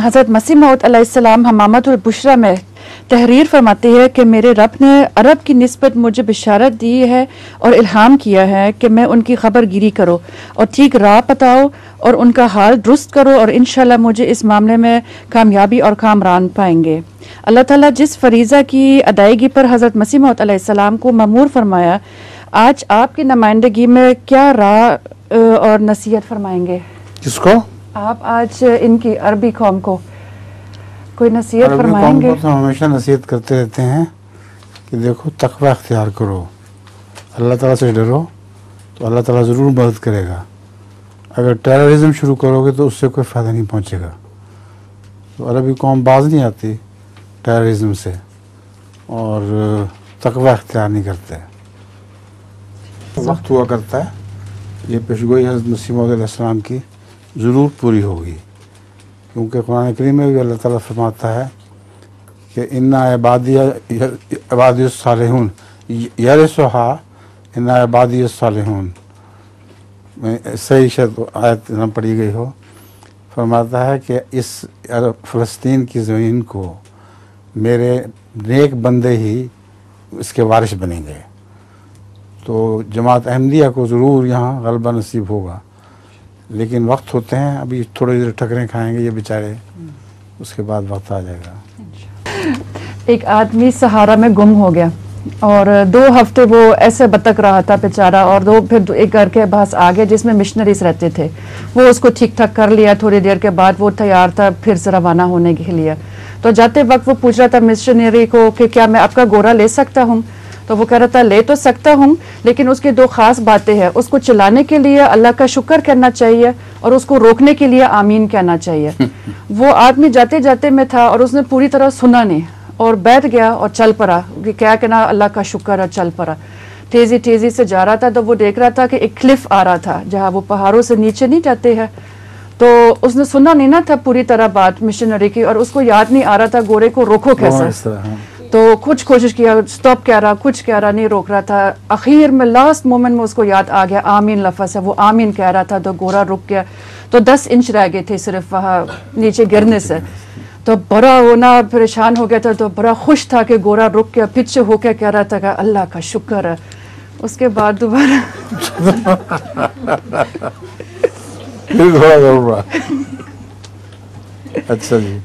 حضرت مسیح موعود علیہ السلام حمامۃ البشریٰ میں تحریر فرماتی ہے کہ میرے رب نے عرب کی نسبت مجھے بشارت دی ہے اور الہام کیا ہے کہ میں ان کی خبر گیری کرو اور ٹھیک راہ بتاؤ اور ان کا حال درست کرو، اور انشاءاللہ مجھے اس معاملے میں کامیابی اور کامران پائیں گے۔ اللہ تعالیٰ جس فریضہ کی ادائیگی پر حضرت مسیح موعود علیہ السلام کو مأمور فرمایا، آج آپ کی نمائندگی میں کیا راہ اور نصیحت فرمائیں گے؟ کس کو؟ آپ آج ان کی عربی قوم کو کوئی نصیحت فرمائیں گے؟ عربی قوم کو تو ہمیشہ نصیحت کرتے رہتے ہیں کہ دیکھو تقوی اختیار کرو، اللہ تعالیٰ سے ڈرو تو اللہ تعالیٰ ضرور مدد کرے گا۔ اگر ٹیررزم شروع کرو گے تو اس سے کوئی فائدہ نہیں پہنچے گا۔ تو عربی قوم باز نہیں آتی ٹیررزم سے اور تقوی اختیار نہیں کرتے۔ وقت ہوا کرتا ہے، یہ پیشگوئی حضرت مسیح موعود علیہ السلام کی ضرور پوری ہوگی، کیونکہ قرآن کریم میں بھی اللہ تعالیٰ فرماتا ہے کہ اِنَّ عِبَادِیَ الصَّالِحُونَ یرثُھا اِنَّ عِبَادِیَ الصَّالِحُونَ میں صحیح شاید آیت نہ پڑھی گئی ہو، فرماتا ہے کہ اس فلسطین کی زمین کو میرے نیک بندے ہی اس کے وارث بنیں گے۔ تو جماعت احمدیہ کو ضرور یہاں غلبہ نصیب ہوگا، لیکن وقت ہوتے ہیں، ابھی تھوڑی دیر ٹکریں کھائیں گے یہ بیچارے، اس کے بعد وقت آ جائے گا۔ ایک آدمی سہارا میں گم ہو گیا اور 2 ہفتے وہ ایسے بتک رہا تھا بیچارہ، اور پھر ایک گھر کے پاس آگے جس میں مشنریز رہتے تھے، وہ اس کو ٹھیک ٹھاک کر لیا۔ تھوڑی دیر کے بعد وہ تیار تھا پھر سے روانہ ہونے کے لیے، تو جاتے وقت وہ پوچھ رہا تھا مشنری کو کہ کیا میں آپ کا گھوڑا لے سکتا ہوں؟ تو وہ کہہ رہا تھا لے تو سکتا ہوں، لیکن اس کی 2 خاص باتیں ہیں، اس کو چلانے کے لیے اللہ کا شکر کرنا چاہیے اور اس کو روکنے کے لیے آمین کہنا چاہیے۔ وہ آدمی جاتے جاتے میں تھا اور اس نے پوری طرح سنا نہیں اور بیٹھ گیا اور چل پڑا کہ کیا کہنا اللہ کا شکر ہے، چل پڑا۔ تیزی تیزی سے جا رہا تھا تو وہ دیکھ رہا تھا کہ ایک کلف آ رہا تھا جہاں وہ پہاڑوں سے نیچے نہیں جاتے ہیں، تو اس نے سنا نہیں نہ تھا پوری طرح بات مشنری کی، اور اس کو یاد نہیں آ رہا تھا گھوڑے کو روکو کیسے۔ تو کچھ کوشش کیا، سٹاپ کہہ رہا، کچھ کہہ رہا، نہیں روک رہا تھا۔ اخیر میں لاسٹ مومنٹ میں اس کو یاد آ گیا آمین لفظ ہے، وہ آمین کہہ رہا تھا تو گھوڑا رک گیا۔ تو 10 انچ رہ گئے تھے صرف وہاں نیچے گرنے سے، تو بڑا ہونا پریشان ہو گیا تھا، تو بڑا خوش تھا کہ گھوڑا رک گیا، پیچھے ہو کے کہہ رہا تھا کہ اللہ کا شکر ہے۔ اس کے بعد دوبارہ اچھا جی۔